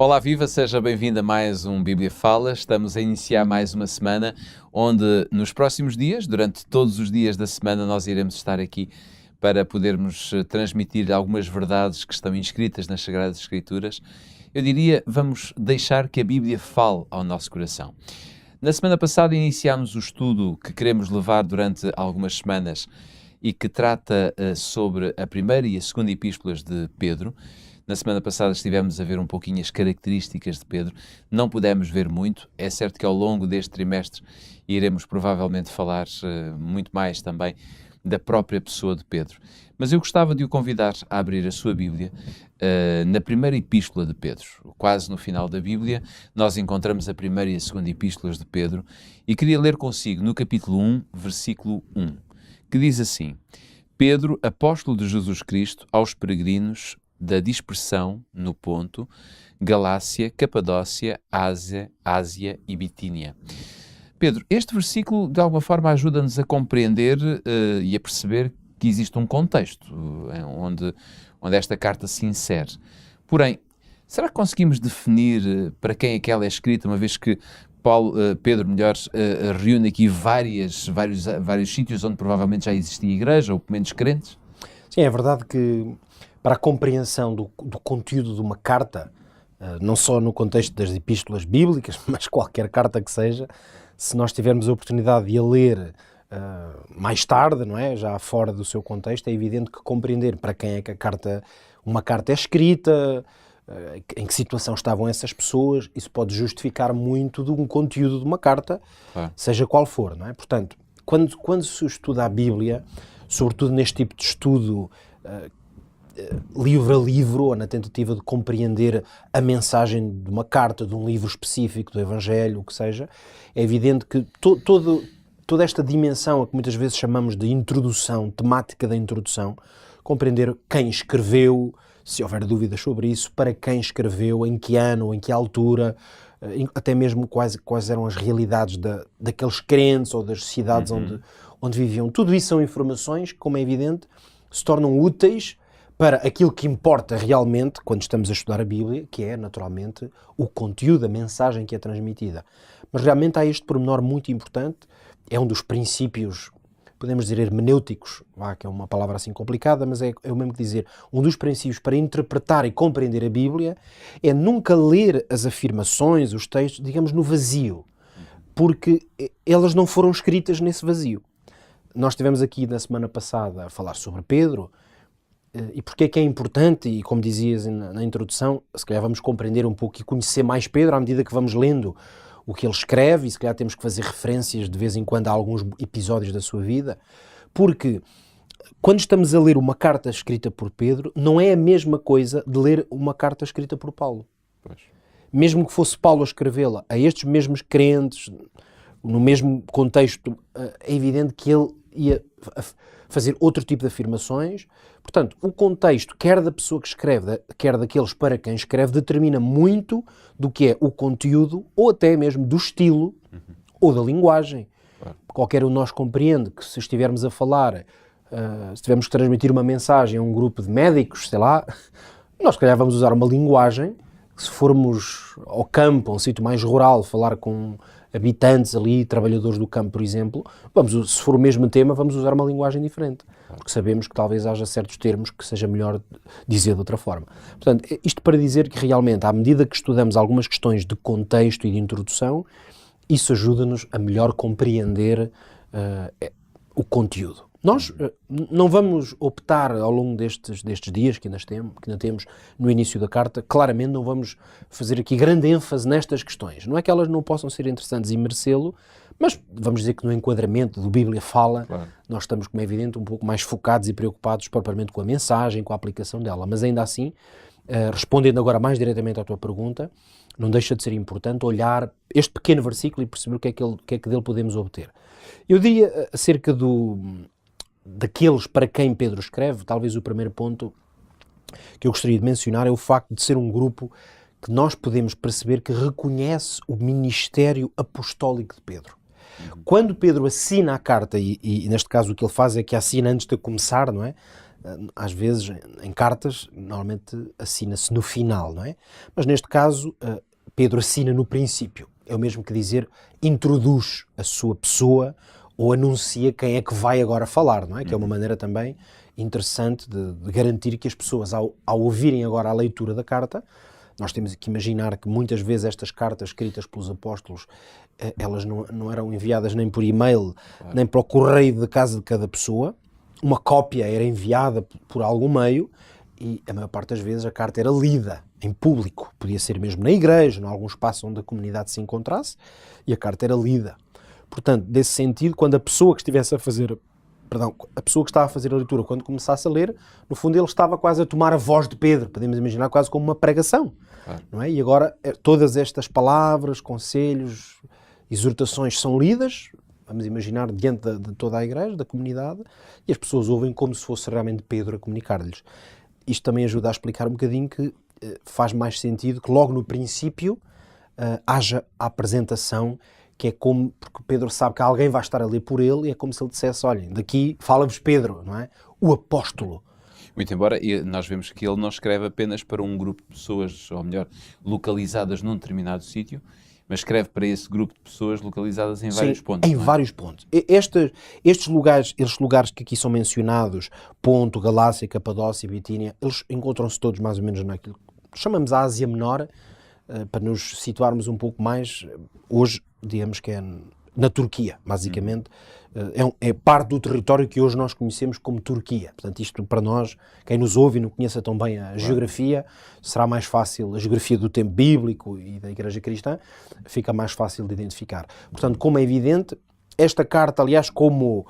Olá, viva, seja bem-vindo a mais um Bíblia Fala. Estamos a iniciar mais uma semana onde nos próximos dias, durante todos os dias da semana, nós iremos estar aqui para podermos transmitir algumas verdades que estão inscritas nas Sagradas Escrituras. Eu diria, vamos deixar que a Bíblia fale ao nosso coração. Na semana passada iniciámos o estudo que queremos levar durante algumas semanas e que trata sobre a primeira e a segunda epístolas de Pedro. Na semana passada estivemos a ver um pouquinho as características de Pedro, não pudemos ver muito, é certo que ao longo deste trimestre iremos provavelmente falar muito mais também da própria pessoa de Pedro. Mas eu gostava de o convidar a abrir a sua Bíblia na primeira epístola de Pedro. Quase no final da Bíblia nós encontramos a primeira e a segunda epístolas de Pedro e queria ler consigo no capítulo 1, versículo 1, que diz assim: Pedro, apóstolo de Jesus Cristo, aos peregrinos da dispersão no Ponto, Galácia, Capadócia, Ásia e Bitínia. Pedro, este versículo de alguma forma ajuda-nos a compreender e a perceber que existe um contexto onde esta carta se insere. Porém, será que conseguimos definir para quem é que ela é escrita, uma vez que Pedro, reúne aqui vários sítios onde provavelmente já existia igreja, ou pelo menos crentes? Sim, é verdade que para a compreensão do conteúdo de uma carta, não só no contexto das epístolas bíblicas, mas qualquer carta que seja, se nós tivermos a oportunidade de a ler mais tarde, não é? Já fora do seu contexto, é evidente que compreender para quem é que uma carta é escrita, em que situação estavam essas pessoas, isso pode justificar muito de um conteúdo de uma carta, seja qual for, não é? Portanto, quando se estuda a Bíblia, sobretudo neste tipo de estudo livro a livro, ou na tentativa de compreender a mensagem de uma carta, de um livro específico, do Evangelho, o que seja, é evidente que toda esta dimensão, a que muitas vezes chamamos de introdução, temática da introdução, compreender quem escreveu, se houver dúvidas sobre isso, para quem escreveu, em que ano, em que altura, até mesmo quais eram as realidades daqueles crentes ou das cidades onde viviam. Tudo isso são informações que, como é evidente, se tornam úteis para aquilo que importa realmente quando estamos a estudar a Bíblia, que é, naturalmente, o conteúdo, a mensagem que é transmitida. Mas realmente há este pormenor muito importante, é um dos princípios, podemos dizer hermenêuticos, que é uma palavra assim complicada, mas é o mesmo que dizer, um dos princípios para interpretar e compreender a Bíblia é nunca ler as afirmações, os textos, digamos, no vazio, porque elas não foram escritas nesse vazio. Nós estivemos aqui na semana passada a falar sobre Pedro, e porque é que é importante, e como dizias na introdução, se calhar vamos compreender um pouco e conhecer mais Pedro à medida que vamos lendo o que ele escreve, e se calhar temos que fazer referências de vez em quando a alguns episódios da sua vida, porque quando estamos a ler uma carta escrita por Pedro, não é a mesma coisa de ler uma carta escrita por Paulo. Pois. Mesmo que fosse Paulo a escrevê-la a estes mesmos crentes, no mesmo contexto, é evidente que ele ia fazer outro tipo de afirmações. Portanto, o contexto, quer da pessoa que escreve, quer daqueles para quem escreve, determina muito do que é o conteúdo, ou até mesmo do estilo, ou da linguagem. Qualquer um de nós compreende que se estivermos a falar, se tivermos que transmitir uma mensagem a um grupo de médicos, sei lá, nós se calhar vamos usar uma linguagem, se formos ao campo, a um sítio mais rural, falar com habitantes ali, trabalhadores do campo, por exemplo, se for o mesmo tema, vamos usar uma linguagem diferente, porque sabemos que talvez haja certos termos que seja melhor dizer de outra forma. Portanto, isto para dizer que realmente, à medida que estudamos algumas questões de contexto e de introdução, isso ajuda-nos a melhor compreender o conteúdo. Nós não vamos optar ao longo destes dias que ainda temos no início da carta, claramente não vamos fazer aqui grande ênfase nestas questões. Não é que elas não possam ser interessantes e merecê-lo, mas vamos dizer que no enquadramento do Bíblia Fala, nós estamos, como é evidente, um pouco mais focados e preocupados propriamente com a mensagem, com a aplicação dela. Mas ainda assim, respondendo agora mais diretamente à tua pergunta, não deixa de ser importante olhar este pequeno versículo e perceber o que é que dele podemos obter. Eu diria acerca daqueles para quem Pedro escreve, talvez o primeiro ponto que eu gostaria de mencionar é o facto de ser um grupo que nós podemos perceber que reconhece o ministério apostólico de Pedro. Quando Pedro assina a carta, e neste caso o que ele faz é que assina antes de começar, não é? às vezes em cartas, normalmente assina-se no final, não é? Mas neste caso, Pedro assina no princípio. É o mesmo que dizer, introduz a sua pessoa ou anuncia quem é que vai agora falar, não é? Que é uma maneira também interessante de garantir que as pessoas, ao ouvirem agora a leitura da carta, nós temos que imaginar que muitas vezes estas cartas escritas pelos apóstolos, elas não eram enviadas nem por e-mail, nem para o correio de casa de cada pessoa. Uma cópia era enviada por algum meio e a maior parte das vezes a carta era lida em público. Podia ser mesmo na igreja, em algum espaço onde a comunidade se encontrasse, e a carta era lida. Portanto, nesse sentido, quando a pessoa que estivesse a fazer... a pessoa que estava a fazer a leitura, quando começasse a ler, no fundo ele estava quase a tomar a voz de Pedro, podemos imaginar quase como uma pregação, não é? E agora todas estas palavras, conselhos, exortações são lidas, vamos imaginar, diante de toda a igreja, da comunidade, e as pessoas ouvem como se fosse realmente Pedro a comunicar-lhes. Isto também ajuda a explicar um bocadinho que faz mais sentido que logo no princípio haja a apresentação, que é como, porque Pedro sabe que alguém vai estar a ler por ele, e é como se ele dissesse, olhem, daqui fala-vos Pedro, não é? O apóstolo. Muito embora nós vemos que ele não escreve apenas para um grupo de pessoas, ou melhor, localizadas num determinado sítio, mas escreve para esse grupo de pessoas localizadas em vários pontos. Em vários pontos. Estes lugares que aqui são mencionados, Ponto, Galácia, Capadócia e Bitínia, eles encontram-se todos mais ou menos naquilo que chamamos a Ásia Menor, para nos situarmos um pouco mais, hoje, digamos que é na Turquia, basicamente. É parte do território que hoje nós conhecemos como Turquia. Portanto, isto para nós, quem nos ouve e não conheça tão bem a geografia, será mais fácil, a geografia do tempo bíblico e da Igreja Cristã, fica mais fácil de identificar. Portanto, como é evidente, esta carta, aliás, como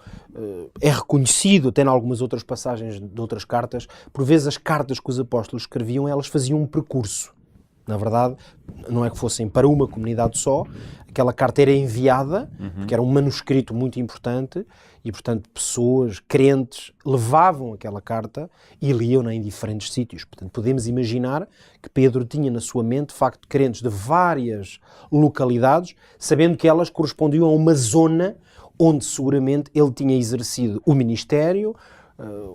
é reconhecido, até em algumas outras passagens de outras cartas, por vezes as cartas que os apóstolos escreviam, elas faziam um percurso. Na verdade, não é que fossem para uma comunidade só, aquela carta era enviada, porque era um manuscrito muito importante, e portanto pessoas, crentes, levavam aquela carta e liam-na em diferentes sítios. Portanto, podemos imaginar que Pedro tinha na sua mente, de facto, crentes de várias localidades, sabendo que elas correspondiam a uma zona onde seguramente ele tinha exercido o ministério,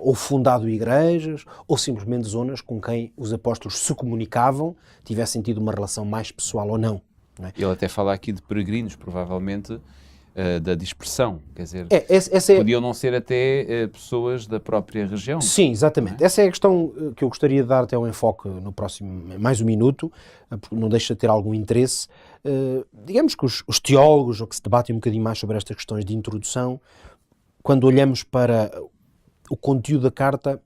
ou fundado igrejas, ou simplesmente zonas com quem os apóstolos se comunicavam, tivessem tido uma relação mais pessoal ou não. Não é? Ele até fala aqui de peregrinos, provavelmente, da dispersão, quer dizer, podiam não ser até pessoas da própria região. Sim, exatamente. Essa é a questão que eu gostaria de dar até um enfoque no próximo, mais um minuto, porque não deixa de ter algum interesse. Digamos que os teólogos, ou que se debatem um bocadinho mais sobre estas questões de introdução, quando olhamos para o conteúdo da carta,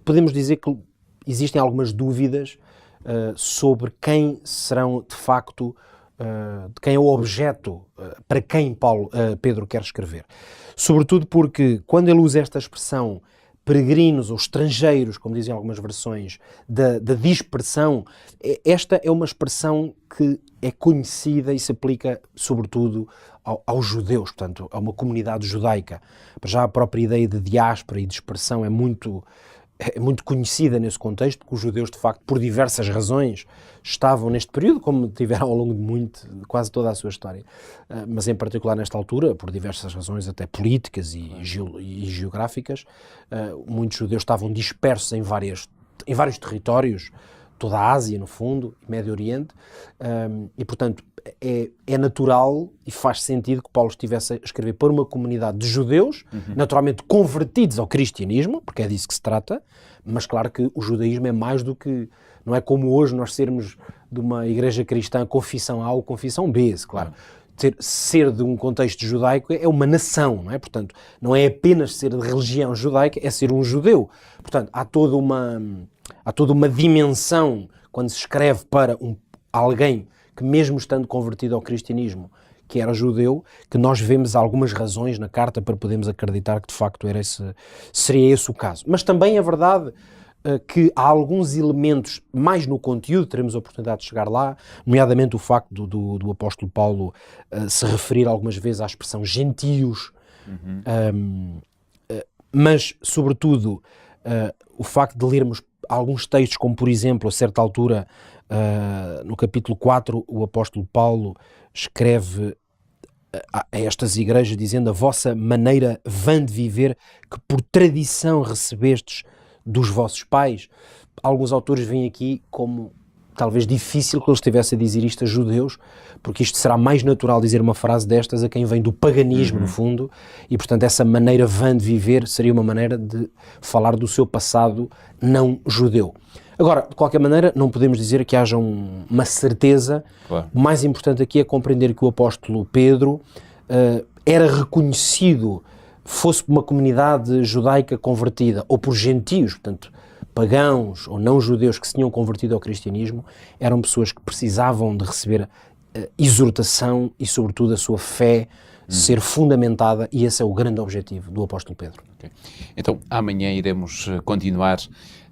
podemos dizer que existem algumas dúvidas sobre quem serão, de facto, de quem é o objeto para quem Pedro quer escrever. Sobretudo porque, quando ele usa esta expressão peregrinos ou estrangeiros, como dizem algumas versões, da dispersão, esta é uma expressão que é conhecida e se aplica, sobretudo, aos judeus, portanto, a uma comunidade judaica. Já a própria ideia de diáspora e dispersão é muito conhecida nesse contexto, porque os judeus, de facto, por diversas razões, estavam neste período, como tiveram ao longo de quase toda a sua história, mas em particular nesta altura, por diversas razões até políticas e geográficas, muitos judeus estavam dispersos em vários territórios, toda a Ásia, no fundo, e Médio Oriente, e, portanto, é natural e faz sentido que Paulo estivesse a escrever para uma comunidade de judeus, naturalmente convertidos ao cristianismo, porque é disso que se trata, mas claro que o judaísmo é mais do que... Não é como hoje nós sermos de uma igreja cristã confissão A ou confissão B, claro. Ser de um contexto judaico é uma nação, não é? Portanto, não é apenas ser de religião judaica, é ser um judeu. Portanto, há toda uma dimensão quando se escreve para alguém que, mesmo estando convertido ao cristianismo, que era judeu, que nós vemos algumas razões na carta para podermos acreditar que de facto seria esse o caso. Mas também é verdade que há alguns elementos mais no conteúdo, teremos a oportunidade de chegar lá, nomeadamente o facto do apóstolo Paulo se referir algumas vezes à expressão gentios, mas sobretudo o facto de lermos alguns textos, como por exemplo, a certa altura, no capítulo 4, o apóstolo Paulo escreve a estas igrejas dizendo: a vossa maneira vã de viver, que por tradição recebestes dos vossos pais. Alguns autores veem aqui como talvez difícil que ele estivesse a dizer isto a judeus, porque isto será mais natural dizer uma frase destas a quem vem do paganismo, no fundo, e portanto essa maneira vã de viver seria uma maneira de falar do seu passado não judeu. Agora, de qualquer maneira, não podemos dizer que haja uma certeza. Claro. O mais importante aqui é compreender que o apóstolo Pedro era reconhecido, fosse por uma comunidade judaica convertida, ou por gentios, portanto, pagãos ou não judeus que se tinham convertido ao cristianismo, eram pessoas que precisavam de receber exortação e, sobretudo, a sua fé ser fundamentada, e esse é o grande objetivo do apóstolo Pedro. Okay. Então, amanhã iremos continuar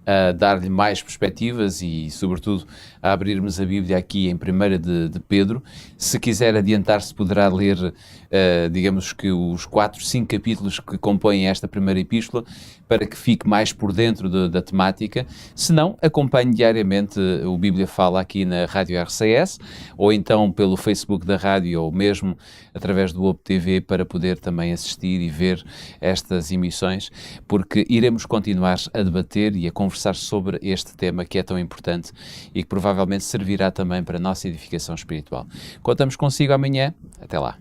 a dar-lhe mais perspectivas e, sobretudo, a abrirmos a Bíblia aqui em 1 de Pedro. Se quiser adiantar-se, poderá ler, digamos que os 4, 5 capítulos que compõem esta primeira epístola, para que fique mais por dentro da temática. Se não, acompanhe diariamente o Bíblia Fala aqui na Rádio RCS, ou então pelo Facebook da rádio, ou mesmo através do Op TV, para poder também assistir e ver estas emissões, porque iremos continuar a debater e a conversar sobre este tema que é tão importante e que provavelmente servirá também para a nossa edificação espiritual. Contamos consigo amanhã. Até lá.